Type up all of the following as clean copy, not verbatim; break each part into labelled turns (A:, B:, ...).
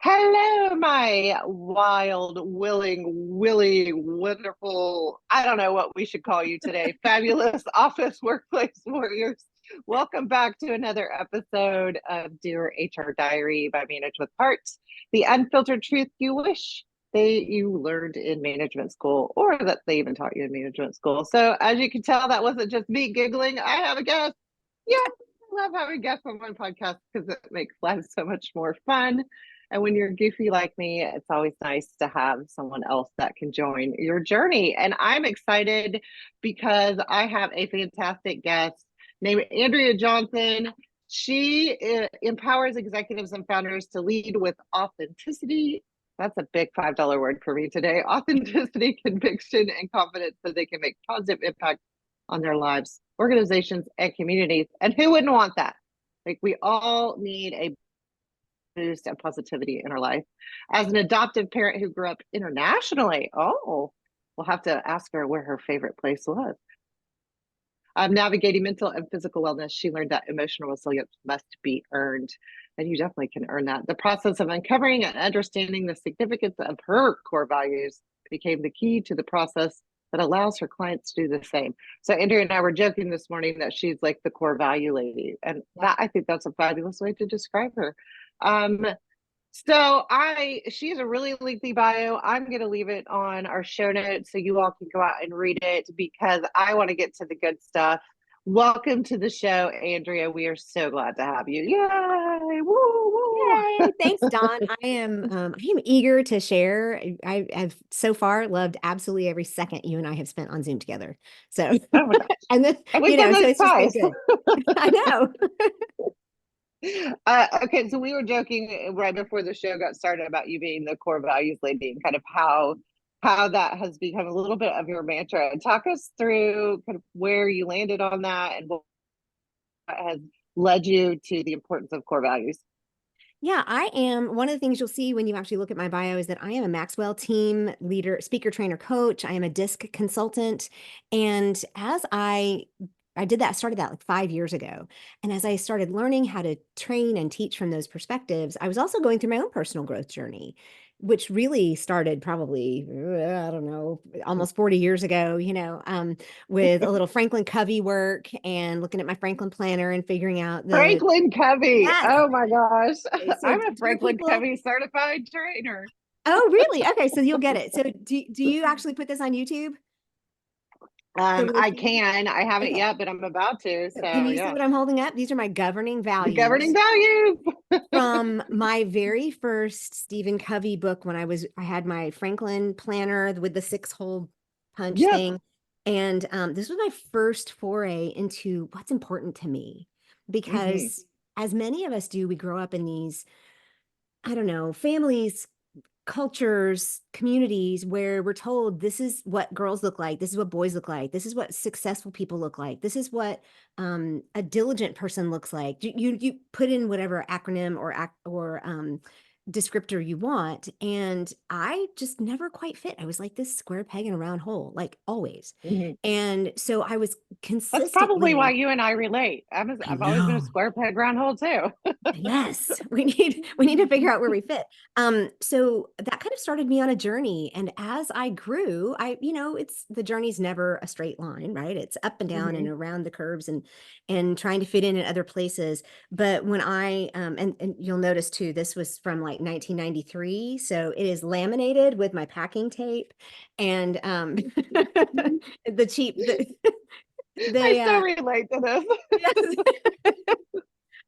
A: Hello, my wild, willing, willy, wonderful, I don't know what we should call you today, fabulous office workplace warriors. Welcome back to another episode of Dear HR Diary by Manage with Heart, the unfiltered truth you wish you learned in management school or that they even taught you in management school. So as you can tell, that wasn't just me giggling. I have a guest. Yeah, I love having guests on my podcast because it makes life so much more fun. And when you're goofy like me, it's always nice to have someone else that can join your journey. And I'm excited because I have a fantastic guest named Andrea Johnson. She empowers executives and founders to lead with authenticity. That's a big $5 word for me today. Authenticity, conviction, and confidence so they can make positive impact on their lives, organizations, and communities. And who wouldn't want that? Like, we all need a boost of positivity in our life. As an adoptive parent who grew up internationally, we'll have to ask her where her favorite place was. Navigating mental and physical wellness, she learned that emotional resilience must be earned, and you definitely can earn that. The process of uncovering and understanding the significance of her core values became the key to the process that allows her clients to do the same. So Andrea and I were joking this morning that she's like the core value lady, and that, I think that's a fabulous way to describe her. Um, she has a really lengthy bio. I'm going to leave it on our show notes so you all can go out and read it because I want to get to the good stuff. Welcome to the show, Andrea. We are so glad to have you. Yay! Woo, woo.
B: Yay! Thanks, Dawn. I am eager to share. I've so far loved absolutely every second you and I have spent on Zoom together. So,
A: Oh my gosh.
B: and then,
A: And we've done
B: so
A: this
B: it's just been
A: twice.
B: good. I know.
A: Okay, so we were joking right before the show got started about you being the core values lady and kind of how that has become a little bit of your mantra. And talk us through kind of where you landed on that and what has led you to the importance of core values.
B: Yeah, I am. One of the things you'll see when you actually look at my bio is that I am a Maxwell team leader, speaker, trainer, coach. I am a DISC consultant. And as I did that, started that like 5 years ago. And as I started learning how to train and teach from those perspectives, I was also going through my own personal growth journey, which really started probably, I don't know, almost 40 years ago, with a little Franklin Covey work and looking at my Franklin planner and figuring out
A: Franklin Covey.
B: yes.
A: Oh my gosh.
B: Okay, so
A: I'm a
B: for
A: Franklin
B: people,
A: Covey certified trainer.
B: oh, really? Okay, so you'll get it. So do you actually put this on YouTube? So
A: I can. I haven't
B: okay.
A: yet, but I'm about to.
B: So can
A: So
B: you see
A: yeah.
B: what I'm holding up? These are my governing
A: The governing
B: values
A: values.
B: from my very first Stephen Covey book when I had my Franklin planner with the 6-hole punch
A: Yep.
B: thing. And this was my first foray into what's important to me.
A: Mm-hmm.
B: Because as many of us do, we grow up in these, I don't know, families, cultures, communities where we're told this is what girls look like, this is what boys look like, this is what successful people look like, this is what a diligent person looks like. You put in whatever acronym or descriptor you want, and I just never quite fit. I was like this square peg in a round hole, like always.
A: Mm-hmm.
B: And so I was
A: That's probably why
B: consistently.
A: you and I relate.
B: I
A: I've always been a
B: know.
A: square peg round hole too.
B: Yes, we need to figure out where we fit. So that kind of started me on a journey. And as I grew, it's the journey's never a straight line, right? It's up and down and
A: Mm-hmm.
B: around the curves and trying to fit in other places. But when and you'll notice too, this was from like 1993. So it is laminated with my packing tape and the cheap
A: I
B: they
A: so relate to this.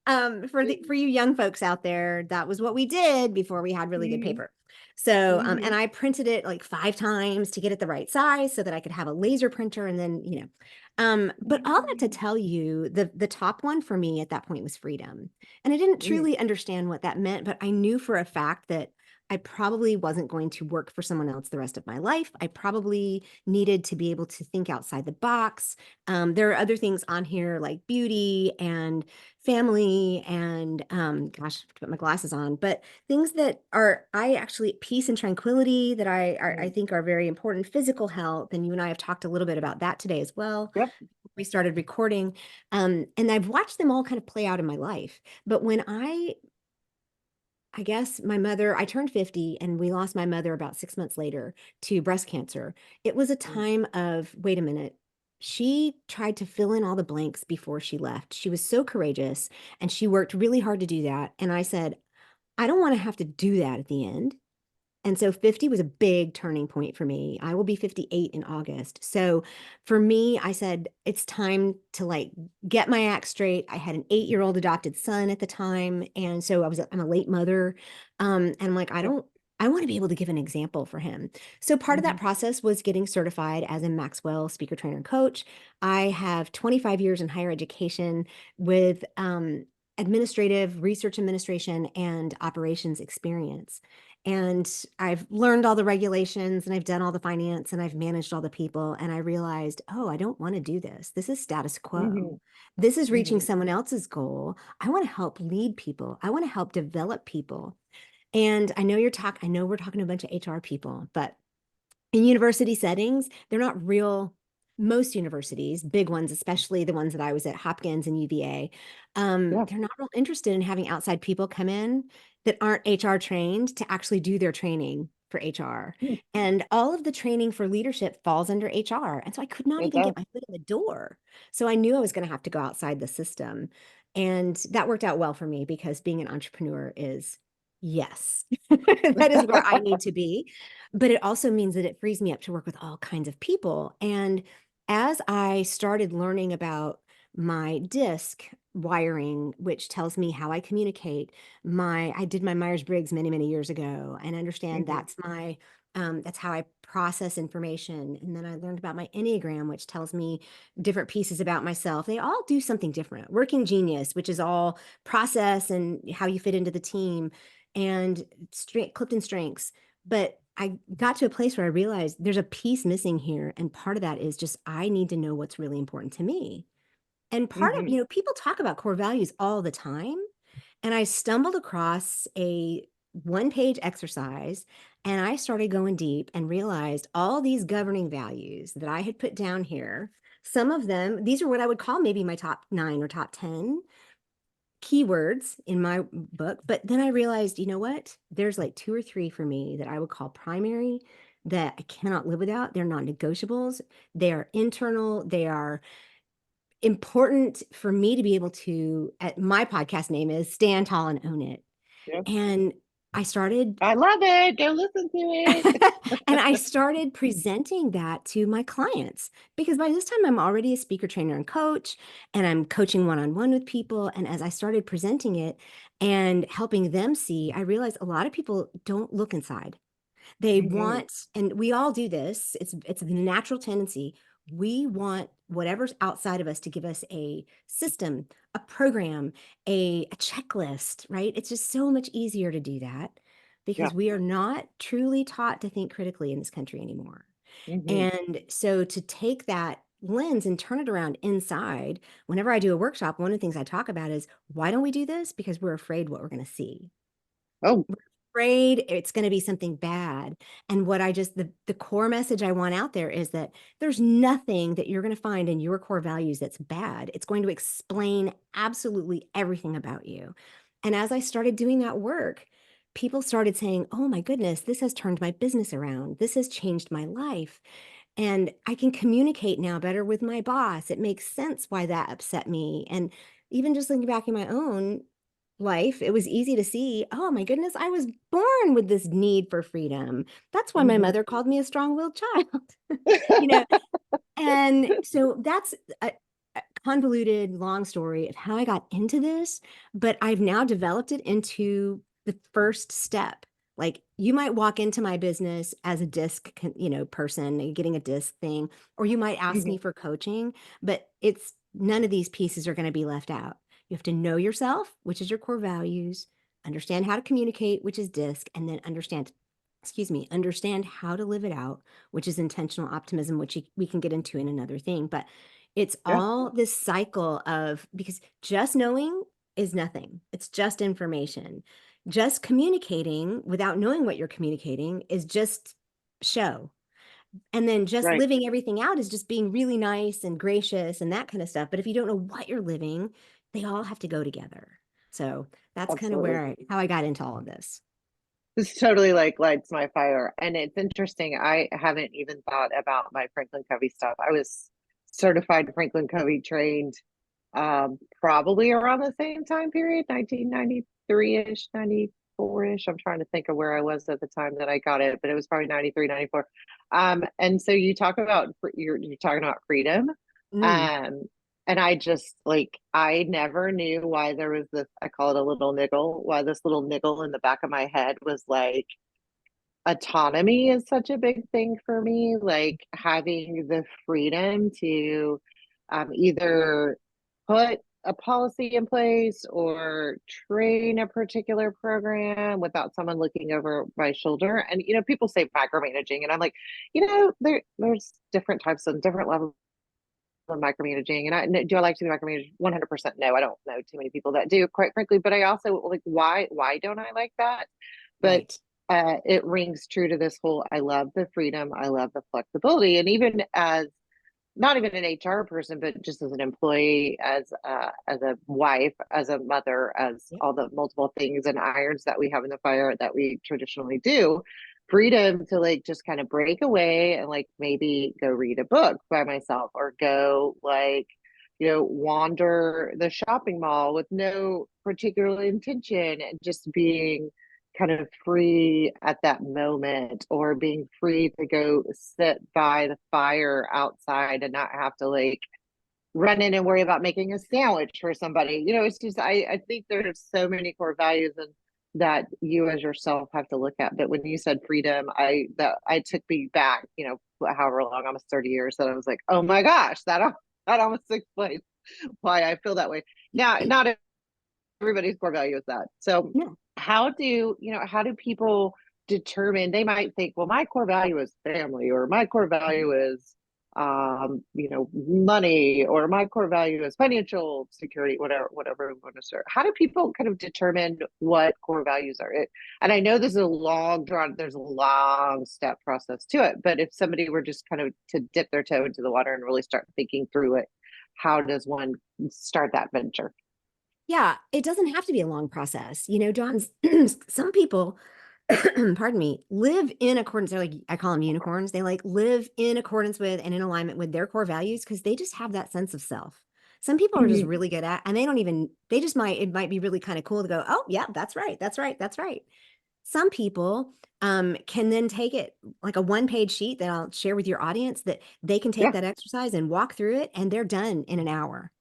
B: yes. For you young folks out there, that was what we did before we had really good
A: Mm-hmm.
B: paper. So
A: Mm-hmm.
B: and I printed it like 5 times to get it the right size so that I could have a laser printer. And then but all that to tell you, the top one for me at that point was freedom. And I didn't
A: Mm-hmm.
B: truly understand what that meant, but I knew for a fact that I probably wasn't going to work for someone else the rest of my life. I probably needed to be able to think outside the box. There are other things on here like beauty and family and gosh, I have to put my glasses on, but things that are I actually peace and tranquility that I think are very important, physical health, and you and I have talked a little bit about that today as well.
A: Yep.
B: We started recording, and I've watched them all kind of play out in my life. But when I I guess my mother, I turned 50 and we lost my mother about 6 months later to breast cancer. It was a
A: Mm.
B: time of, wait a minute. She tried to fill in all the blanks before she left. She was so courageous and she worked really hard to do that. And I said, I don't want to have to do that at the end. And so 50 was a big turning point for me. I will be 58 in August. So for me, I said, it's time to like get my act straight. I had an 8-year-old adopted son at the time. And so I'm a late mother. And I'm like,
A: Yeah.
B: I want to be able to give an example for him. So part of that
A: Mhm.
B: process was getting certified as a Maxwell speaker, trainer, and coach. I have 25 years in higher education with administrative, research administration, and operations experience. And I've learned all the regulations and I've done all the finance and I've managed all the people. And I realized, oh, I don't want to do this. This is status quo.
A: Mhm.
B: This is reaching
A: Mhm.
B: someone else's goal. I want to help lead people. I want to help develop people. And I know we're talking to a bunch of HR people, but in university settings, they're not real. Most universities, big ones, especially the ones that I was at, Hopkins and UVA,
A: Yeah.
B: they're not real interested in having outside people come in that aren't HR trained to actually do their training for HR.
A: Mm.
B: And all of the training for leadership falls under HR. And so I could not
A: It
B: even
A: does.
B: get my foot in the door. So I knew I was going to have to go outside the system. And that worked out well for me because being an entrepreneur is, yes, that is where I need to be. But it also means that it frees me up to work with all kinds of people. And as I started learning about my disc wiring, which tells me how I communicate, I did my Myers-Briggs many, many years ago and understand
A: Mhm.
B: that's how I process information. And then I learned about my Enneagram, which tells me different pieces about myself. They all do something different. Working Genius, which is all process and how you fit into the team, and Clifton Strengths. But I got to a place where I realized there's a piece missing here. And part of that is just I need to know what's really important to me. And part of,
A: Mhm.
B: people talk about core values all the time. And I stumbled across a 1-page exercise and I started going deep and realized all these governing values that I had put down here. Some of them, these are what I would call maybe my top 9 or top 10 keywords in my book. But then I realized, you know what? There's like 2 or 3 for me that I would call primary that I cannot live without. They're non-negotiables. They are internal. They are important for me to be able to, my podcast name is Stand Tall and Own It.
A: Yeah.
B: And I started
A: I love it. Go listen to it.
B: and I started presenting that to my clients because by this time I'm already a speaker, trainer, and coach, and I'm coaching one-on-one with people. And as I started presenting it and helping them see, I realized a lot of people don't look inside. They
A: Mhm.
B: want, and we all do this, it's the natural tendency. We want whatever's outside of us to give us a system, a program, a checklist, right? It's just so much easier to do that
A: Yeah.
B: because we are not truly taught to think critically in this country anymore.
A: Mhm.
B: And so to take that lens and turn it around inside, whenever I do a workshop, one of the things I talk about is why don't we do this? Because we're afraid what we're going to see.
A: Oh.
B: Afraid it's going to be something bad. And what the core message I want out there is that there's nothing that you're going to find in your core values that's bad. It's going to explain absolutely everything about you. And as I started doing that work, people started saying, oh my goodness, this has turned my business around. This has changed my life. And I can communicate now better with my boss. It makes sense why that upset me. And even just looking back in my own life, it was easy to see, oh my goodness, I was born with this need for freedom. That's why my
A: Mhm.
B: mother called me a strong-willed child. you know, and so that's a convoluted, long story of how I got into this, but I've now developed it into the first step. Like you might walk into my business as a disc, person and getting a disc thing, or you might ask me
A: Mhm.
B: for coaching, but it's none of these pieces are going to be left out. You have to know yourself, which is your core values, understand how to communicate, which is disc, and then understand how to live it out, which is intentional optimism, which we can get into in another thing. But it's
A: Yeah.
B: all this cycle of, because just knowing is nothing, it's just information. Just communicating without knowing what you're communicating is just show. And then just
A: Right.
B: living everything out is just being really nice and gracious and that kind of stuff. But if you don't know what you're living, they all have to go together. So that's kind of
A: Absolutely.
B: where how I got into all of this.
A: This totally like lights my fire. And it's interesting. I haven't even thought about my Franklin Covey stuff. I was certified Franklin Covey trained probably around the same time period, 1993-ish, 94-ish. I'm trying to think of where I was at the time that I got it, but it was probably 93, 94. And so you talk about you're talking about freedom.
B: Mm.
A: Um, and I just like I never knew why there was this, I call it a little niggle, why this little niggle in the back of my head was like autonomy is such a big thing for me, like having the freedom to either put a policy in place or train a particular program without someone looking over my shoulder. And people say micromanaging, and I'm like, there's different types of different levels of micromanaging. And do I like to be micromanaged? 100% no. I don't know too many people that do, quite frankly. But I also like, why don't I like that? But
B: Right.
A: it rings true to this whole, I love the freedom, I love the flexibility. And even as not even an HR person, but just as an employee, as a wife, as a mother, as
B: Yep.
A: all the multiple things and irons that we have in the fire that we traditionally do, freedom to like just kind of break away and like maybe go read a book by myself or go like wander the shopping mall with no particular intention and just being kind of free at that moment, or being free to go sit by the fire outside and not have to like run in and worry about making a sandwich for somebody. It's just I think there's so many core values and that you as yourself have to look at. But when you said freedom, I took me back, however long, almost 30 years, that I was like, oh my gosh, that almost explains why I feel that way. Now, not everybody's core value is that. So
B: Yeah.
A: how do people determine? They might think, well, my core value is family, or my core value is money, or my core value is financial security, whatever we want to start. How do people kind of determine what core values are? And I know this is there's a long step process to it, but if somebody were just kind of to dip their toe into the water and really start thinking through it, how does one start that venture?
B: Yeah, it doesn't have to be a long process. John's some people, pardon me, live in accordance. They're like, I call them unicorns. They like live in accordance with and in alignment with their core values because they just have that sense of self. Some people are just
A: Mhm.
B: really good at, and they just it might be really kind of cool to go, oh, yeah, that's right. That's right. That's right. Some people can then take it like a one-page sheet that I'll share with your audience that they can take
A: Yeah.
B: that exercise and walk through it and they're done in an hour.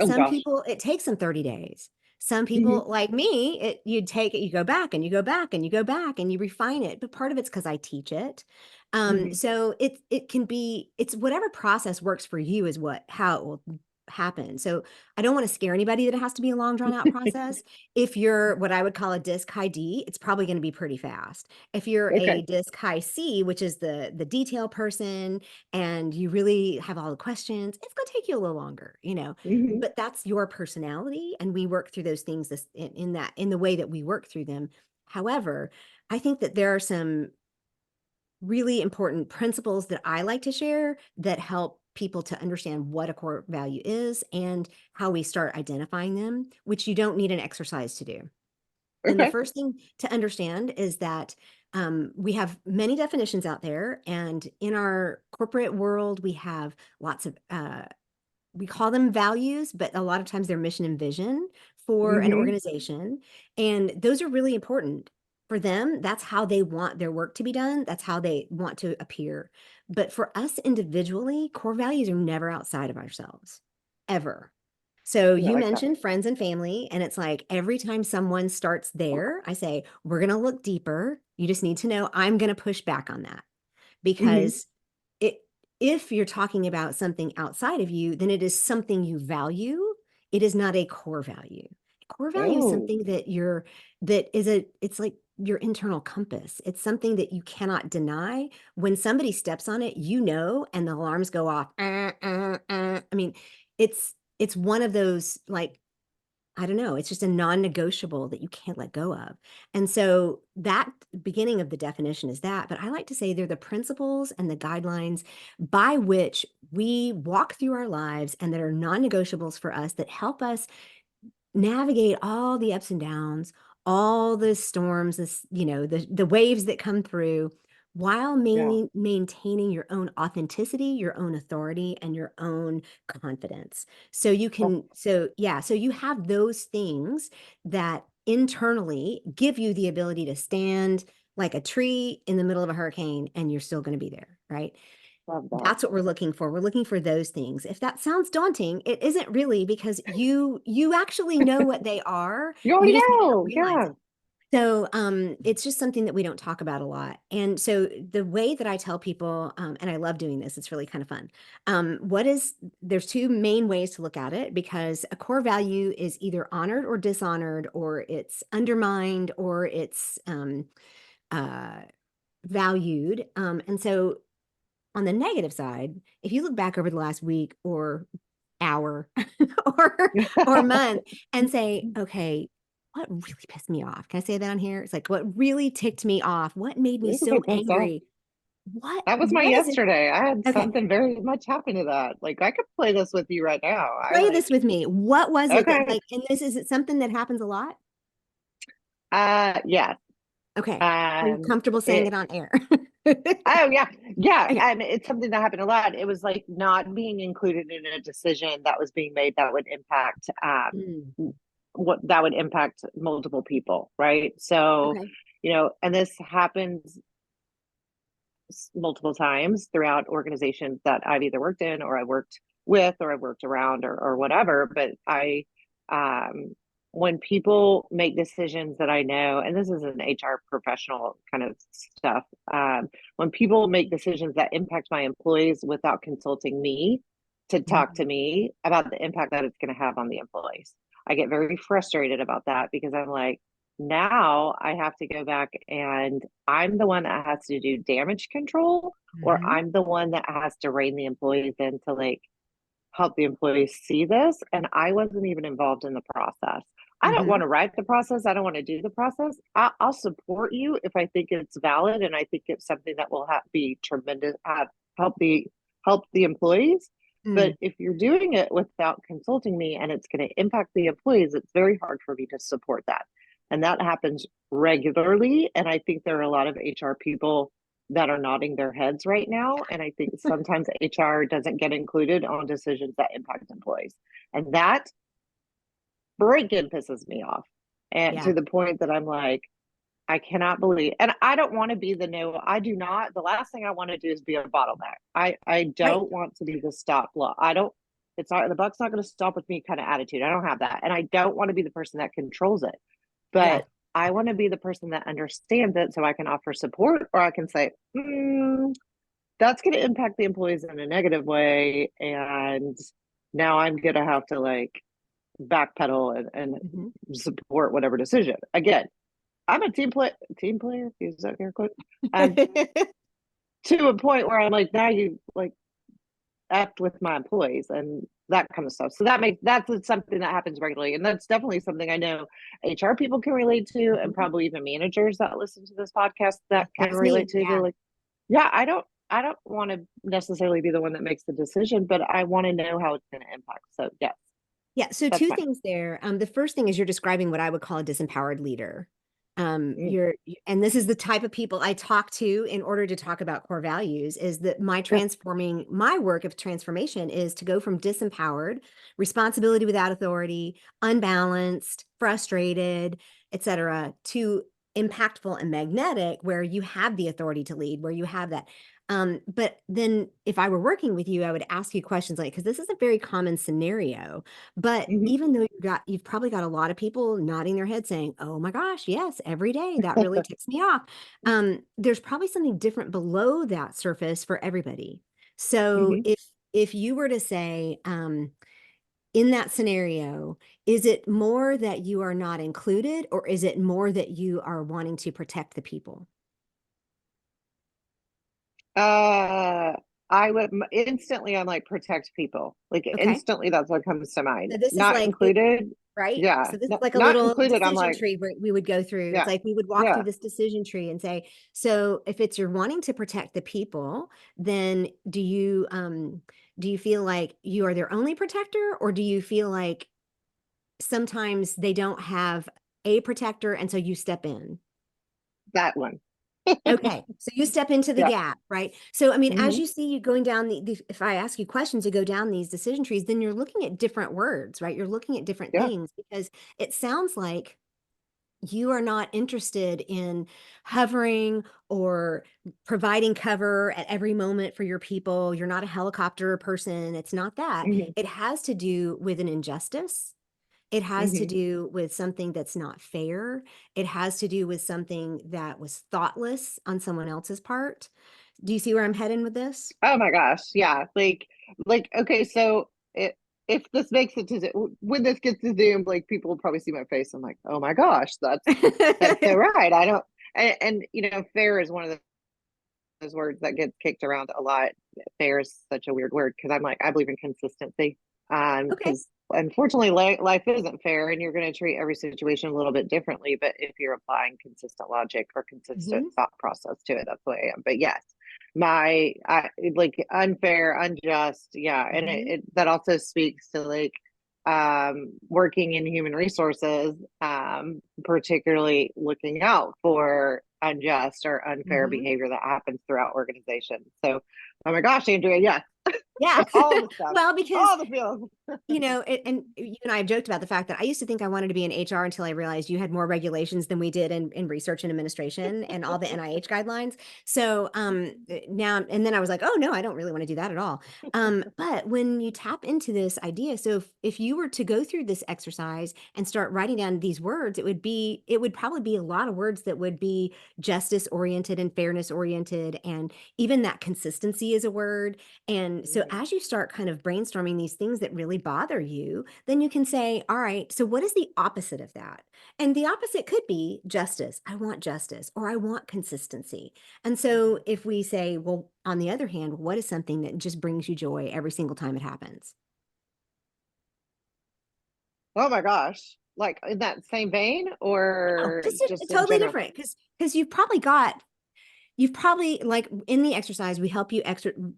A: Oh
B: Some
A: gosh.
B: people, it takes them 30 days. Some
A: Mhm.
B: people, like me, you take it, you go back and you go back and you go back and you refine it. But part of it's because I teach it.
A: Mhm.
B: So it can be, it's whatever process works for you is how it will happen. So I don't want to scare anybody that it has to be a long drawn out process. If you're what I would call a disc high D, it's probably going to be pretty fast. If you're a
A: Okay.
B: disc high C, which is the detail person, and you really have all the questions, it's going to take you a little longer.
A: Mhm.
B: But that's your personality, and we work through those things in the way that we work through them. However, I think that there are some really important principles that I like to share that help people to understand what a core value is and how we start identifying them, which you don't need an exercise to do. And the
A: Okay.
B: first thing to understand is that we have many definitions out there. And in our corporate world, we have lots of we call them values, but a lot of times they're mission and vision for an
A: Mhm.
B: organization. And those are really important. For them, that's how they want their work to be done. That's how they want to appear. But for us individually, core values are never outside of ourselves, ever. So
A: Yeah, I
B: you
A: like that.
B: mentioned friends and family, and it's like every time someone starts there, I say, we're going to look deeper. You just need to know I'm going to push back on that
A: Mhm.
B: because it if you're talking about something outside of you, then it is something you value. It is not a core value. Core value is
A: Oh.
B: something it's like your internal compass. It's something that you cannot deny. When somebody steps on it, and the alarms go off. I mean, it's one of those like I don't know, it's just a non-negotiable that you can't let go of. And so that beginning of the definition is that, but I like to say they're the principles and the guidelines by which we walk through our lives and that are non-negotiables for us that help us navigate all the ups and downs, all the storms, this, the waves that come through while
A: Yeah.
B: maintaining your own authenticity, your own authority, and your own confidence. So you
A: Well,
B: can, so yeah, so you have those things that internally give you the ability to stand like a tree in the middle of a hurricane and you're still going to be there, right?
A: love that.
B: That's what we're looking for. We're looking for those things. If that sounds daunting, it isn't really, because you actually know what they are.
A: You
B: You
A: already
B: just may not
A: know.
B: realize
A: Yeah.
B: it. So it's just something that we don't talk about a lot. And so the way that I tell people, and I love doing this, it's really kind of fun. There's two main ways to look at it, because a core value is either honored or dishonored, or it's undermined, or it's uh, valued. And so on the negative side, if you look back over the last week or hour or month and say, okay, what really pissed me off? Can I say that on here? It's like, what really ticked me off? What made me
A: You can
B: so
A: take this off.
B: angry? What
A: That was my
B: what is it?
A: yesterday. I had
B: Okay,
A: something very much happen to that. Like I could play this with you right now. I
B: play
A: like,
B: this with me. What was it that,
A: okay.
B: like, and this is it something that happens a lot?
A: Yeah.
B: Okay. Are you
A: Um,
B: comfortable saying
A: it,
B: it on air?
A: oh yeah. Yeah.
B: Okay.
A: And it's something that happened a lot. It was like not being included in a decision that was being made that would impact,
B: Mm,
A: what that would impact multiple people. Right. So,
B: okay.
A: and this happens multiple times throughout organizations that I've either worked in or I worked with or I worked around or whatever. But um, when people make decisions that I know, and this is an HR professional kind of stuff, when people make decisions that impact my employees without consulting me to talk
B: Mhm.
A: to me about the impact that it's going to have on the employees, I get very frustrated about that because I'm like, now I have to go back and I'm the one that has to do damage control, or
B: Mhm.
A: I'm the one that has to rein the employees in to like help the employees see this. And I wasn't even involved in the process. I don't want
B: Mhm.
A: to write the process. I don't want to do the process. I'll support you if I think it's valid and I think it's something that will be tremendous, help the help the employees. But
B: Mm.
A: if you're doing it without consulting me and it's going to impact the employees, it's very hard for me to support that. And that happens regularly. And I think there are a lot of HR people that are nodding their heads right now. And I think sometimes HR doesn't get included on decisions that impact employees. And that freaking pisses me off. And
B: Yeah.
A: to the point that I'm like, I cannot believe, and I don't want to be the no, I do not. The last thing I want to do is be a bottleneck. I
B: Right.
A: don't want to be the stop block. I don't, it's not, the buck's not going to stop with me kind of attitude. I don't have that. And I don't want to be the person that controls it.
B: Yeah.
A: But I want to be the person that understands it so I can offer support or I can say, that's going to impact the employees in a negative way. And now I'm going to have to like backpedal
B: Mhm.
A: and support whatever decision. Again, I'm a team player, use that air quote. Um, to a point where I'm like, now you like act with my employees and that kind of stuff. So that's something that happens regularly. And that's definitely something I know HR people can relate to, and
B: Mhm.
A: probably even managers that listen to this podcast that can
B: That's
A: relate
B: me.
A: to. They're
B: Yeah.
A: like, yeah, I don't want to necessarily be the one that makes the decision, but I want to know how it's going to impact. So yes,
B: Yeah. So
A: that's
B: two
A: mine.
B: things there. The first thing is you're describing what I would call a disempowered leader.
A: Mm,
B: And this is the type of people I talk to in order to talk about core values, is that
A: yeah.
B: my work of transformation is to go from disempowered, responsibility without authority, unbalanced, frustrated, etc., to impactful and magnetic, where you have the authority to lead, where you have that. But then if I were working with you, I would ask you questions like, because this is a very common scenario, but
A: Mhm.
B: even though you've probably got a lot of people nodding their head saying, oh my gosh, yes, every day that really ticks me off. There's probably something different below that surface for everybody. So
A: Mhm.
B: if you were to say, in that scenario, is it more that you are not included, or is it more that you are wanting to protect the people?
A: Uh, I would instantly, I'm like, protect people. Like,
B: Okay.
A: instantly, that's what comes to mind.
B: So this is
A: Not
B: like
A: included.
B: right?
A: Yeah.
B: So this is
A: No,
B: like a
A: not
B: little
A: included. I'm
B: decision
A: like,
B: tree where we would go through. It's
A: yeah.
B: like we would walk through
A: Yeah.
B: this decision tree and say, so if it's you're wanting to protect the people, then do you feel like you are their only protector, or do you feel like sometimes they don't have a protector, and so you step in.
A: That one.
B: Okay, so you step into the
A: Yeah.
B: gap, right? So, I mean, as
A: Hmm.
B: you see you going down if I ask you questions to go down these decision trees, then you're looking at different words, right? You're looking at different
A: Yeah.
B: things because it sounds like you are not interested in hovering or providing cover at every moment for your people. You're not a helicopter person. It's not that.
A: Hmm.
B: It has to do with an injustice. It has to
A: Hmm.
B: do with something that's not fair. It has to do with something that was thoughtless on someone else's part. Do you see where I'm heading with this?
A: Oh my gosh. Yeah. Okay. So if this makes it to when this gets to Zoom, like people will probably see my face. I'm like, oh my gosh, that's so right. I don't, and fair is one of those words that gets kicked around a lot. Fair is such a weird word because I'm like, I believe in consistency.
B: Okay.
A: Because unfortunately, life isn't fair, and you're going to treat every situation a little bit differently. But if you're applying consistent logic or consistent
B: Hmm.
A: thought process to it, that's the way I am. But yes, like unfair, unjust, yeah, and
B: Hmm.
A: that also speaks to like working in human resources, particularly looking out for unjust or unfair
B: Hmm.
A: behavior that happens throughout organizations. So, oh my gosh, Andrea, yes,
B: Yeah.
A: all the stuff,
B: Well, because
A: all the feels.
B: and you and I have joked about the fact that I used to think I wanted to be in HR until I realized you had more regulations than we did in research and administration and all the NIH guidelines. So now, and then I was like, oh no, I don't really want to do that at all. But when you tap into this idea, so if you were to go through this exercise and start writing down these words, it would probably be a lot of words that would be justice oriented and fairness oriented, and even that consistency is a word. And so
A: Mhm.
B: as you start kind of brainstorming these things that really bother you, then you can say, all right, so what is the opposite of that? And the opposite could be justice. I want justice, or I want consistency. And so if we say, well, on the other hand, what is something that just brings you joy every single time it happens?
A: Oh my gosh, like in that same vein,
B: No,
A: or
B: just
A: just in
B: totally
A: general?
B: different because you've probably, like in the exercise, we help you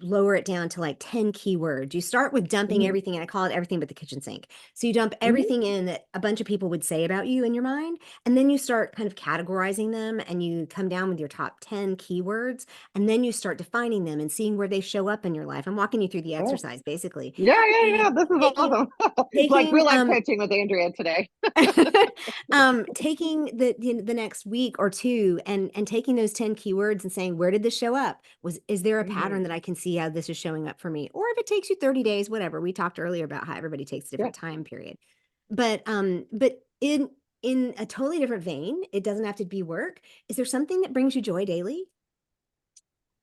B: lower it down to like 10 keywords. You start with dumping
A: Hmm.
B: everything, and I call it everything but the kitchen sink. So you dump
A: Hmm.
B: everything in that a bunch of people would say about you in your mind, and then you start kind of categorizing them, and you come down with your top 10 keywords, and then you start defining them and seeing where they show up in your life. I'm walking you through the
A: Sure.
B: exercise basically.
A: Yeah, yeah,
B: And
A: yeah. This is
B: taking
A: awesome. Like real
B: taking
A: life coaching with Andrea today.
B: taking the next week or two and taking those 10 keywords and saying, where did this show up? Is there a
A: Hmm.
B: pattern that I can see how this is showing up for me? Or if it takes you 30 days, whatever. We talked earlier about how everybody takes a
A: Yeah.
B: different time period. But in a totally different vein, it doesn't have to be work. Is there something that brings you joy daily?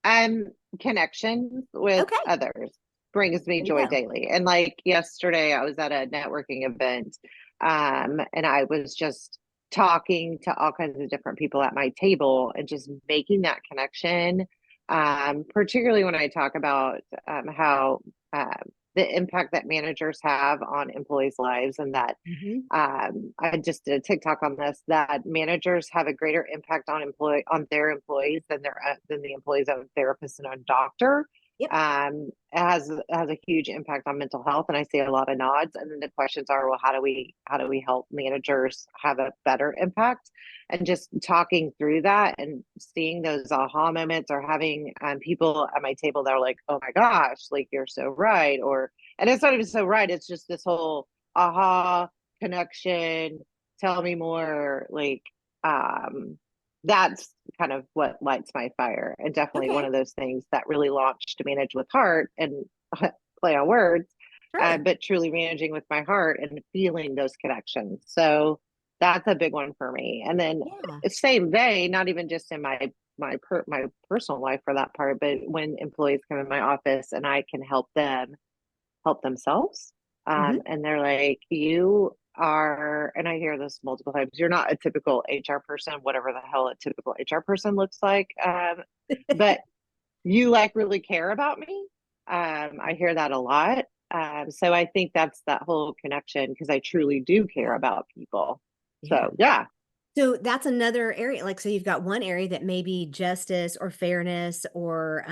A: And connections with
B: Okay,
A: others brings me
B: there you
A: joy
B: go.
A: daily. And like yesterday, I was at a networking event, and I was just talking to all kinds of different people at my table and just making that connection. Particularly when I talk about how the impact that managers have on employees' lives, and that
B: Hmm.
A: I just did a TikTok on this, that managers have a greater impact on their employees than the employees of a therapist and a doctor.
B: Yep.
A: It has a huge impact on mental health, and I see a lot of nods. And then the questions are, well, how do we help managers have a better impact? And just talking through that and seeing those aha moments, or having people at my table that are like, oh my gosh, like you're so right, or and it's not even so right. It's just this whole aha connection, tell me more, like that's kind of what lights my fire, and definitely one
B: Okay.
A: of those things that really launched Manage with Heart, and play on words,
B: Sure.
A: but truly managing with my heart and feeling those connections. So that's a big one for me. And then
B: Yeah.
A: same day, not even just in my personal life for that part, but when employees come in my office and I can help them help themselves.
B: Hmm.
A: And they're like, you are, and I hear this multiple times, you're not a typical HR person, whatever the hell a typical HR person looks like. But you like really care about me. I hear that a lot. So I think that's that whole connection, because I truly do care
B: Yeah.
A: about people.
B: Yeah.
A: So yeah.
B: So that's another area. Like, so you've got one area that may be justice or fairness or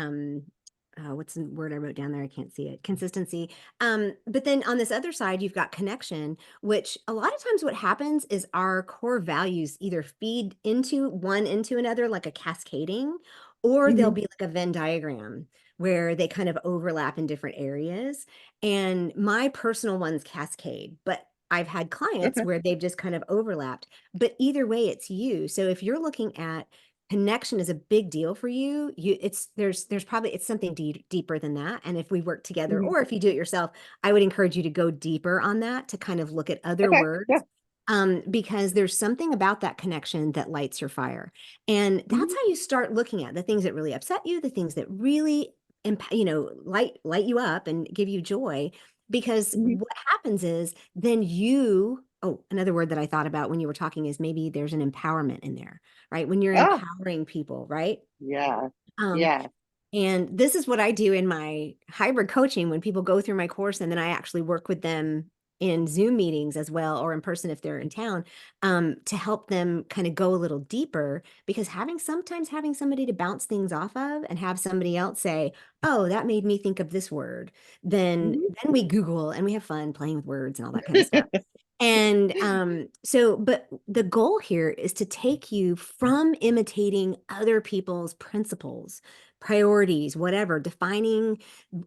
B: what's the word I wrote down there? I can't see it. Consistency. But then on this other side, you've got connection, which a lot of times what happens is our core values either feed into another, like a cascading, or they'll
A: Hmm.
B: be like a Venn diagram where they kind of overlap in different areas. And my personal ones cascade, but I've had clients
A: Okay.
B: where they've just kind of overlapped. But either way, it's you. So if you're looking at connection is a big deal for you, it's there's probably it's something deeper than that. And if we work together,
A: Hmm.
B: or if you do it yourself, I would encourage you to go deeper on that to kind of look at other
A: Okay. Yeah.
B: words, because there's something about that connection that lights your fire. And that's
A: Hmm.
B: how you start looking at the things that really upset you, the things that really light you up and give you joy. Because
A: Hmm.
B: what happens is then you, oh, another word that I thought about when you were talking is maybe there's an empowerment in there, right? When you're
A: Oh,
B: empowering people, right?
A: yeah.
B: Um,
A: Yeah.
B: and this is what I do in my hybrid coaching when people go through my course, and then I actually work with them in Zoom meetings as well, or in person if they're in town, to help them kind of go a little deeper. Because sometimes having somebody to bounce things off of and have somebody else say, "Oh, that made me think of this word,"
A: Mhm.
B: then we Google and we have fun playing with words and all that kind of stuff. And but the goal here is to take you from imitating other people's principles, priorities, whatever, defining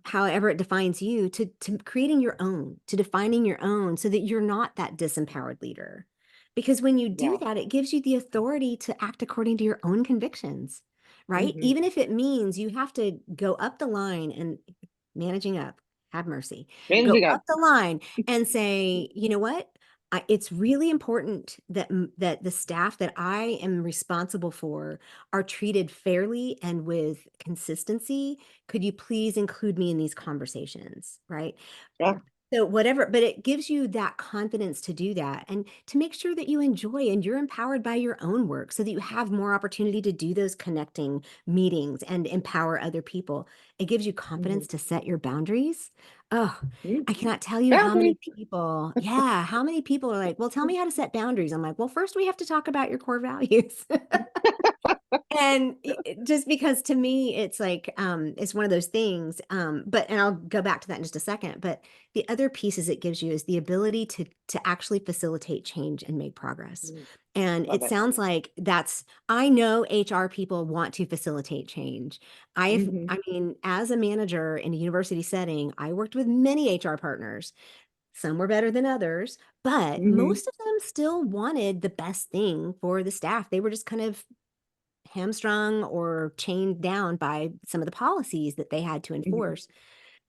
B: however it defines you, to creating your own, to defining your own so that you're not that disempowered leader. Because when you do
A: Yeah.
B: that, it gives you the authority to act according to your own convictions, right?
A: Hmm.
B: Even if it means you have to go up the line and managing up, have mercy, go
A: Managing
B: up
A: up.
B: the line and say, you know what? It's really important that the staff that I am responsible for are treated fairly and with consistency. Could you please include me in these conversations? Right.
A: Yeah.
B: So whatever, but it gives you that confidence to do that and to make sure that you enjoy and you're empowered by your own work so that you have more opportunity to do those connecting meetings and empower other people. It gives you
A: Hmm.
B: confidence to set your boundaries. Oh,
A: Hmm.
B: I cannot tell you how
A: Boundaries.
B: many people, yeah, how many people are like, well, tell me how to set boundaries. I'm like, well, first we have to talk about your core values. And just because to me it's like it's one of those things, but and I'll go back to that in just a second, but the other pieces it gives you is the ability to actually facilitate change and make progress.
A: Mm.
B: And
A: Love
B: it
A: it.
B: sounds like I know HR people want to facilitate change.
A: Hmm.
B: I mean, as a manager in a university setting, I worked with many HR partners. Some were better than others, but
A: Hmm.
B: most of them still wanted the best thing for the staff. They were just kind of hamstrung or chained down by some of the policies that they had to
A: Hmm.
B: enforce.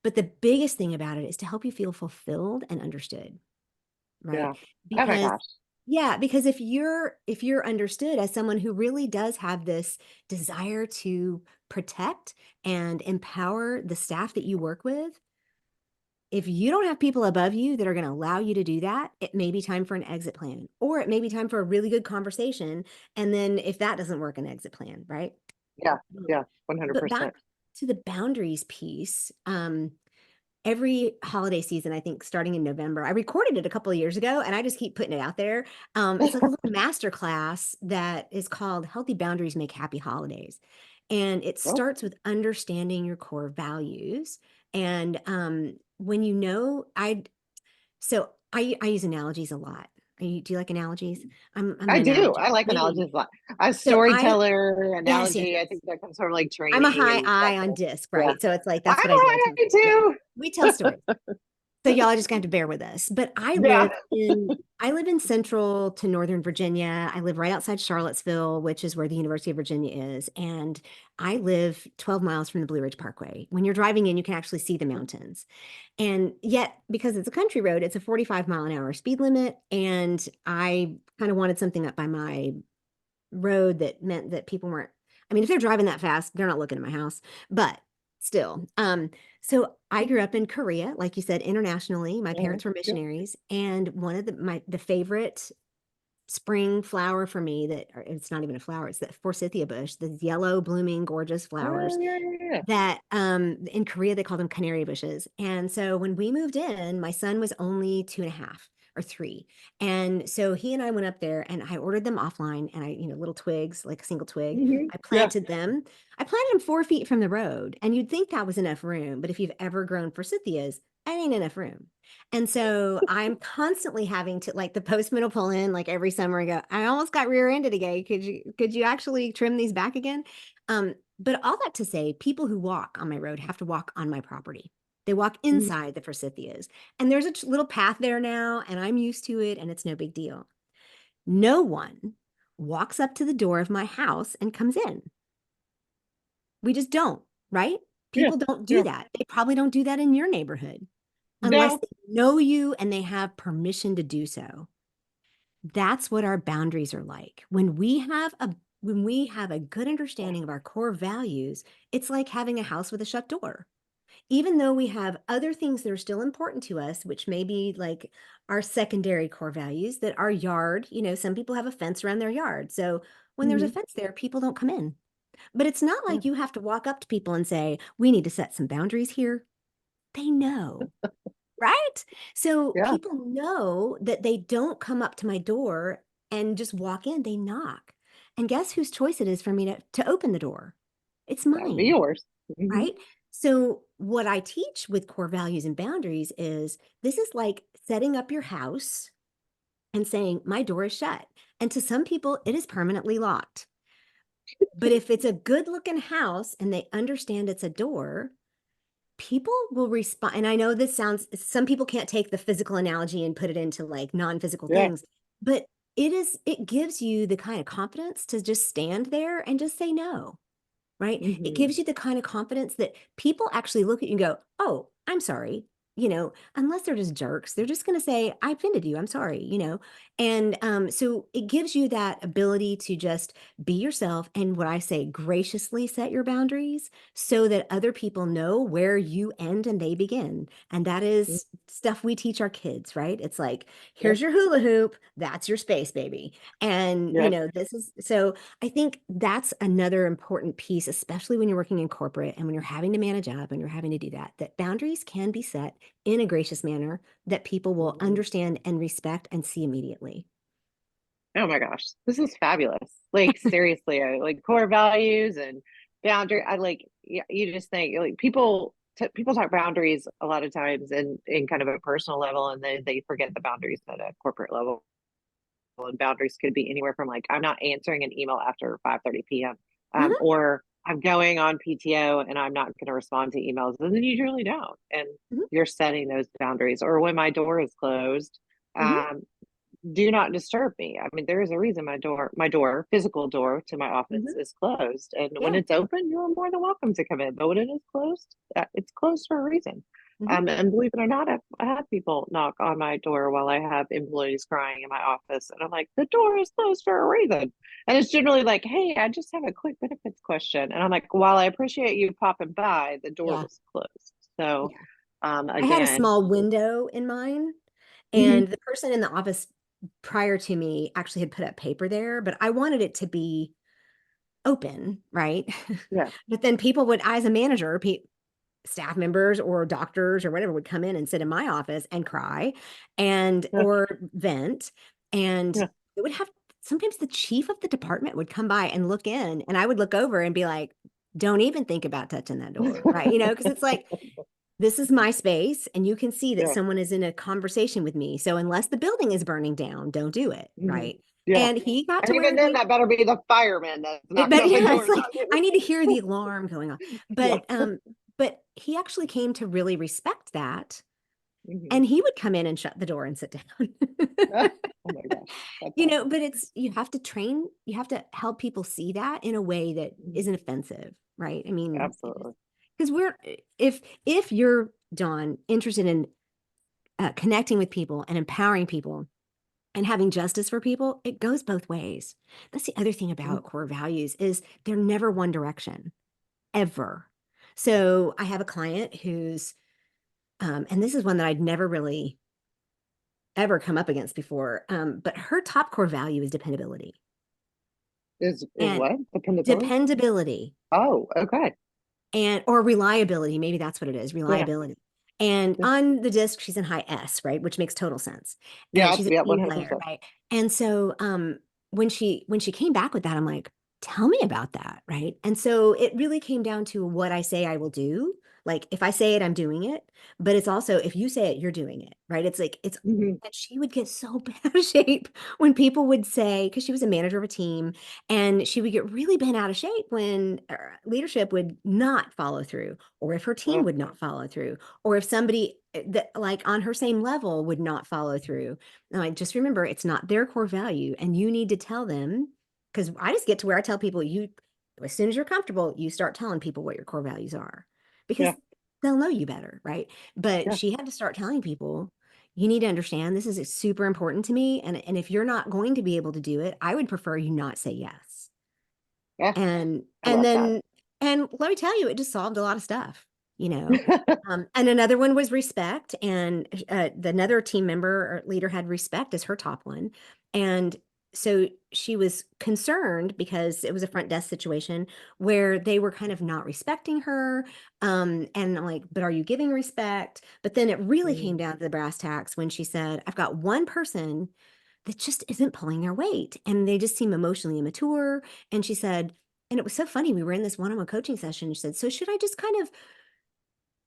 B: But the biggest thing about it is to help you feel fulfilled and understood, right?
A: Yeah. Oh my
B: Because
A: gosh.
B: yeah, because if you're understood as someone who really does have this desire to protect and empower the staff that you work with, if you don't have people above you that are going to allow you to do that, it may be time for an exit plan, or it may be time for a really good conversation. And then if that doesn't work, an exit plan, right?
A: Yeah.
B: Mm.
A: Yeah.
B: But back
A: 100%.
B: to the boundaries piece, every holiday season, I think starting in November, I recorded it a couple of years ago and I just keep putting it out there. It's like a little master class that is called Healthy Boundaries Make Happy Holidays. And it
A: Well,
B: starts with understanding your core values. And when you know, I use analogies a lot. Do you like analogies? I'm an
A: I do.
B: analogy
A: I like
B: queen.
A: analogies a lot. A
B: So I
A: storyteller
B: Yes, yes,
A: analogy. I
B: yes.
A: think that comes from like
B: I'm a
A: training
B: high
A: and that
B: I
A: kind
B: on
A: of.
B: disc,
A: Yeah.
B: right? So it's like
A: I'm
B: that's what I do. I tell
A: a
B: yeah,
A: too.
B: we tell stories. So y'all are just going to have to bear with us. But
A: Yeah.
B: I live in central to northern Virginia. I live right outside Charlottesville, which is where the University of Virginia is. And I live 12 miles from the Blue Ridge Parkway. When you're driving in, you can actually see the mountains. And yet, because it's a country road, it's a 45-mile-an-hour speed limit. And I kind of wanted something up by my road that meant that people weren't, I mean, if they're driving that fast, they're not looking at my house, but still. So I grew up in Korea, like you said, internationally. My
A: Mhm.
B: parents were
A: Yeah.
B: missionaries, and one of the favorite spring flower for me that or it's not even a flower, it's the forsythia bush, the yellow blooming gorgeous flowers
A: Yeah. Yeah.
B: that in Korea they call them canary bushes. And so when we moved in, my son was only 2.5. or 3. And so he and I went up there and I ordered them offline and little twigs, like a single twig. I
A: Yeah.
B: planted them. I planted them 4 feet from the road. And you'd think that was enough room. But if you've ever grown forsythias, that ain't enough room. And so I'm constantly having to, like, the postman will pull in like every summer and go, I almost got rear-ended again. Could you actually trim these back again? But all that to say, people who walk on my road have to walk on my property. They walk
A: Mhm.
B: inside the forsythias. And there's a little path there now, and I'm used to it, and it's no big deal. No one walks up to the door of my house and comes in. We just don't, right?
A: Yeah.
B: People don't do
A: Yeah.
B: that. They probably don't do that in your neighborhood unless
A: No.
B: they know you and they have permission to do so. That's what our boundaries are like. When we have a good understanding of our core values, it's like having a house with a shut door. Even though we have other things that are still important to us, which may be like our secondary core values, that our yard, some people have a fence around their yard. So when there's a
A: Mhm.
B: fence there, people don't come in. But it's not
A: Yeah.
B: like you have to walk up to people and say, we need to set some boundaries here. They know, right? So
A: Yeah.
B: people know that they don't come up to my door and just walk in, they knock. And guess whose choice it is for me to open the door? It's
A: That would be
B: mine,
A: yours. Hmm.
B: right? So what I teach with core values and boundaries is this is like setting up your house and saying, my door is shut. And to some people, it is permanently locked. But if it's a good looking house and they understand it's a door, people will respond. And I know this sounds, some people can't take the physical analogy and put it into like non-physical
A: Yeah.
B: things, but it gives you the kind of confidence to just stand there and just say no, right? It
A: Hmm.
B: gives you the kind of confidence that people actually look at you and go, oh, I'm sorry. Unless they're just jerks, they're just going to say, I offended you. I'm sorry. And so it gives you that ability to just be yourself. And what I say, graciously set your boundaries so that other people know where you end and they begin. And that is stuff we teach our kids, right? It's like,
A: Yeah.
B: here's your hula hoop. That's your space, baby. And,
A: Yeah.
B: this is so I think that's another important piece, especially when you're working in corporate and when you're having to manage up and you're having to do that, that boundaries can be set in a gracious manner that people will
A: Mhm.
B: understand and respect and see immediately.
A: Oh my gosh, this is fabulous. Like seriously, I like core values and boundary. I like yeah, you just think like people talk boundaries a lot of times in kind of a personal level, and they forget the boundaries at a corporate level. And boundaries could be anywhere from like I'm not answering an email after 5:30 p.m.
B: Hmm.
A: Or I'm going on PTO and I'm not going to respond to emails, and then you usually don't, and
B: Hmm.
A: you're setting those boundaries. Or when my door is closed,
B: Hmm.
A: um, do not disturb me. I mean, there is a reason my door, physical door to my office
B: Hmm.
A: is closed. And when
B: Yeah.
A: it's open, you're more than welcome to come in. But when it is closed, it's closed for a reason.
B: Hmm.
A: And believe it or not, I have people knock on my door while I have employees crying in my office. And I'm like, the door is closed for a reason. And it's generally like, hey, I just have a quick benefits question. And I'm like, while I appreciate you popping by, the door
B: Yeah.
A: was closed. So,
B: Yeah. I had a
A: again,
B: small window in mine,
A: mhm,
B: and the person in the office prior to me actually had put up paper there, but I wanted it to be open, right?
A: yeah,
B: But then people would, as a manager, staff members or doctors or whatever would come in and sit in my office and cry and
A: yeah,
B: or vent. And
A: yeah.
B: it would have sometimes the chief of the department would come by and look in, and I would look over and be like, don't even think about touching that door, right? Because it's like, this is my space and you can see that
A: Yeah.
B: someone is in a conversation with me. So unless the building is burning down, don't do it,
A: Mhm.
B: right?
A: Yeah.
B: And he got
A: And
B: to
A: even
B: where
A: then,
B: he
A: that better be the fireman that's knocking
B: but
A: on the
B: yeah, it's
A: door,
B: like
A: not you.
B: I need to hear the alarm going on.
A: Yeah.
B: But he actually came to really respect that.
A: Mhm.
B: And he would come in and shut the door and sit down.
A: Oh my gosh. That's awesome.
B: But you have to train, you have to help people see that in a way that
A: Mhm.
B: isn't offensive, right? I mean,
A: Absolutely.
B: because if you're, Dawn, interested in connecting with people and empowering people and having justice for people, it goes both ways. That's the other thing
A: Mhm.
B: about core values is they're never one direction, ever. So I have a client who's, and this is one that I'd never really ever come up against before, but her top core value is dependability.
A: Is
B: And
A: what? Dependability?
B: dependability
A: Oh, okay.
B: or reliability, maybe that's what it is,
A: Yeah.
B: reliability. And
A: Yeah.
B: on the disc, she's in high S, right? Which makes total sense. And
A: Yeah.
B: she's a
A: Yeah.
B: team player,
A: 100%.
B: right? And so when she came back with that, I'm like, tell me about that, right? And so it really came down to what I say I will do. Like if I say it, I'm doing it. But it's also if you say it, you're doing it, right? It's like it's
A: Hmm.
B: and she would get so bent out of shape when people would say, because she was a manager of a team, and she would get really bent out of shape when leadership would not follow through, or if her team
A: Oh,
B: would not follow through, or if somebody that like on her same level would not follow through. And like, just remember, it's not their core value, and you need to tell them. Because I just get to where I tell people, you, as soon as you're comfortable, you start telling people what your core values are, because
A: yeah.
B: they'll know you better, right? But
A: Yeah.
B: she had to start telling people, you need to understand this is super important to me, and if you're not going to be able to do it, I would prefer you not say yes.
A: Yeah.
B: and
A: I
B: and
A: love that.
B: then and let me tell you, it just solved a lot of stuff, you know. And another one was respect, and another team member or leader had respect as her top one. And so she was concerned because it was a front desk situation where they were kind of not respecting her. And I'm like, but are you giving respect? But then it really came
A: Mm.
B: down to the brass tacks when she said, I've got one person that just isn't pulling their weight, and they just seem emotionally immature. And she said, and it was so funny, we were in this one-on-one coaching session. She said, so should I just kind of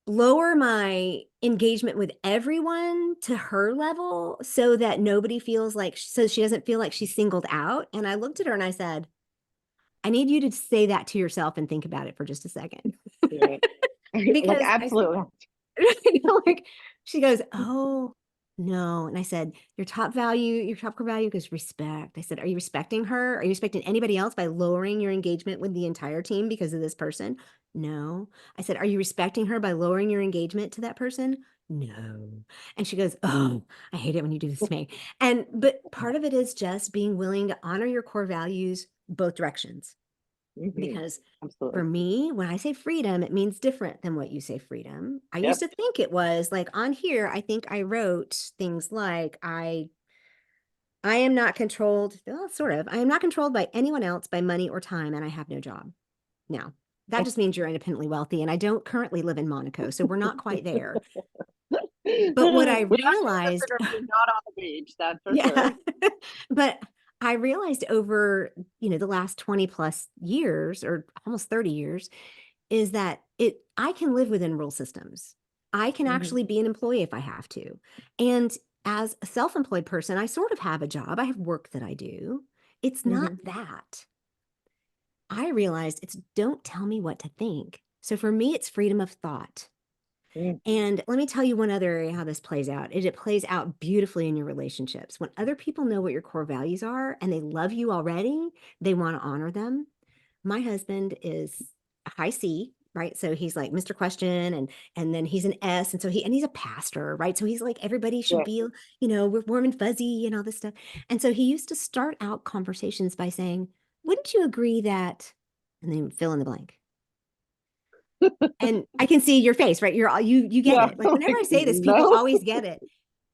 B: lower my engagement with everyone to her level so that nobody feels like, so she doesn't feel like she's singled out? And I looked at her and I said, I need you to say that to yourself and think about it for just a second.
A: Right. Like,
B: Because I
A: absolutely.
B: like, she goes, oh no. And I said, your top value, your top core value is respect. I said, are you respecting her? Are you respecting anybody else by lowering your engagement with the entire team because of this person? No. I said, are you respecting her by lowering your engagement to that person? No. And she goes, oh, I hate it when you do this to me. And but part of it is just being willing to honor your core values both directions.
A: Hmm.
B: Because
A: Absolutely.
B: for me, when I say freedom, it means different than what you say freedom. I used
A: Yep.
B: to think it was like on here, I think I wrote things like I am not controlled, well, sort of. I am not controlled by anyone else, by money or time, and I have no job. Now, that just means you're independently wealthy, and I don't currently live in Monaco, so we're not quite there.
A: We
B: But what I
A: actually
B: realized,
A: consider you not on the beach, that's for
B: yeah,
A: sure.
B: but I realized over, the last 20 plus years or almost 30 years is that I can live within rule systems. I can
A: Hmm.
B: actually be an employee if I have to. And as a self-employed person, I sort of have a job. I have work that I do. It's not
A: Hmm.
B: that. I realized it's don't tell me what to think. So for me, it's freedom of thought.
A: Hmm.
B: And let me tell you one other area how this plays out. It plays out beautifully in your relationships. When other people know what your core values are and they love you already, they want to honor them. My husband is a high C, right? So he's like Mr. Question, and then he's an S, and so he's a pastor, right? So he's like everybody should
A: Yeah.
B: be, we're warm and fuzzy and all this stuff. And so he used to start out conversations by saying, "Wouldn't you agree that?" And then fill in the blank. And I can see your face, right? You're all you get
A: Yeah.
B: it. Like whenever
A: Like,
B: I say this, people
A: no.
B: always get it.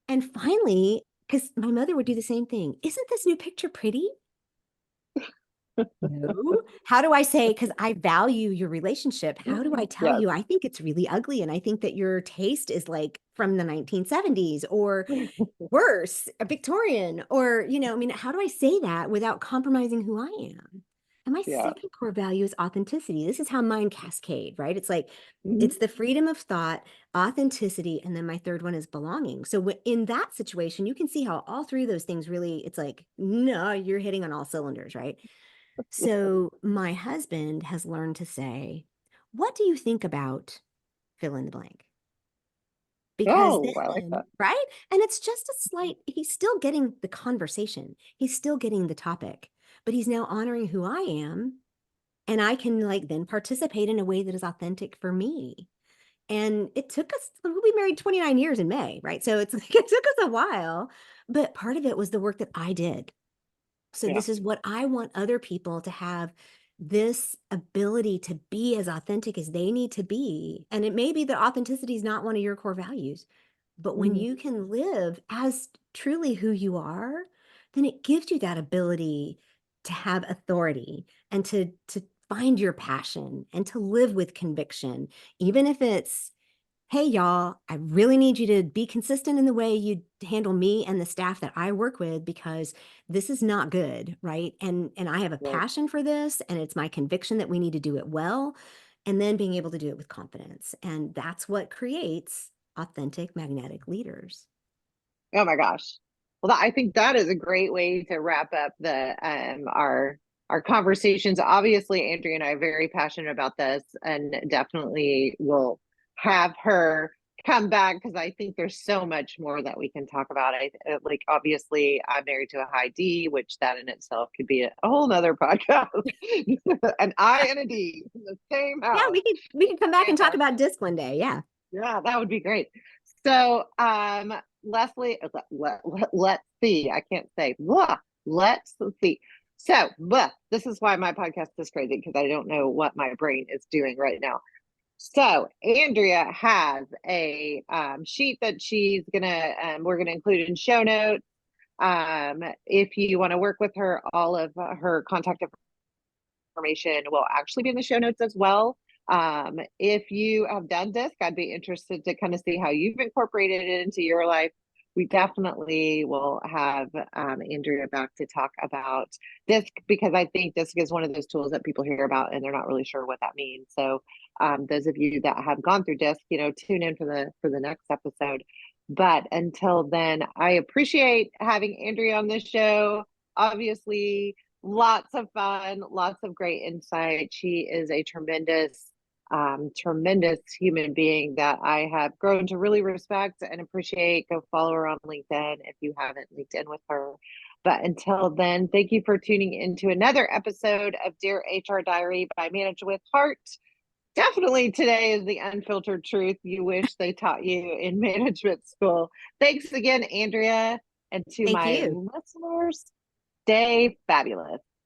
B: And finally, because my mother would do the same thing, isn't this new picture pretty? No. How do I say, because I value your relationship, how do I tell
A: Yes.
B: you I think it's really ugly and I think that your taste is like from the 1970s or worse, a Victorian, or, I mean, how do I say that without compromising who I am? And my
A: Yeah.
B: second core value is authenticity. This is how mine cascade, right? It's like,
A: Hmm.
B: it's the freedom of thought, authenticity, and then my third one is belonging. So in that situation, you can see how all three of those things really, it's like, no, you're hitting on all cylinders, right? So my husband has learned to say, what do you think about fill in the blank? Because
A: Oh, I like
B: then,
A: that.
B: right? And it's just a slight, he's still getting the conversation, he's still getting the topic, but he's now honoring who I am. And I can like then participate in a way that is authentic for me. And it took us, we'll be married 29 years in May, right? So it's like it took us a while, but part of it was the work that I did. So
A: Yeah.
B: this is what I want other people to have, this ability to be as authentic as they need to be. And it may be that authenticity is not one of your core values, but when
A: Hmm.
B: you can live as truly who you are, then it gives you that ability to have authority and to find your passion and to live with conviction, even if it's hey, y'all, I really need you to be consistent in the way you handle me and the staff that I work with because this is not good, right? And I have a
A: Right.
B: passion for this, and it's my conviction that we need to do it well, and then being able to do it with confidence. And that's what creates authentic magnetic leaders.
A: Oh my gosh. Well, I think that is a great way to wrap up the our conversations. Obviously, Andrea and I are very passionate about this, and definitely will have her come back because I think there's so much more that we can talk about. Like obviously, I'm married to a high D, which that in itself could be a whole nother podcast. An I and a D in the same
B: Yeah,
A: house.
B: we could come back and talk
A: And
B: about disc one day. Yeah.
A: yeah, that would be great. So, Leslie, let's see. I can't say. Let's see. So, this is why my podcast is crazy because I don't know what my brain is doing right now. So, Andrea has a sheet that she's gonna we're gonna include in show notes. If you want to work with her, all of her contact information will actually be in the show notes as well. If you have done disc, I'd be interested to kind of see how you've incorporated it into your life. We definitely will have Andrea back to talk about disc because I think disc is one of those tools that people hear about and they're not really sure what that means. So those of you that have gone through disc, tune in for the next episode. But until then, I appreciate having Andrea on this show. Obviously, lots of fun, lots of great insight. She is a tremendous human being that I have grown to really respect and appreciate. Go follow her on LinkedIn if you haven't linked in with her. But until then, thank you for tuning into another episode of Dear HR Diary by Manage with Heart. Definitely today is the unfiltered truth you wish they taught you in management school. Thanks again, Andrea. And to
B: Thank
A: my
B: you.
A: listeners, stay fabulous.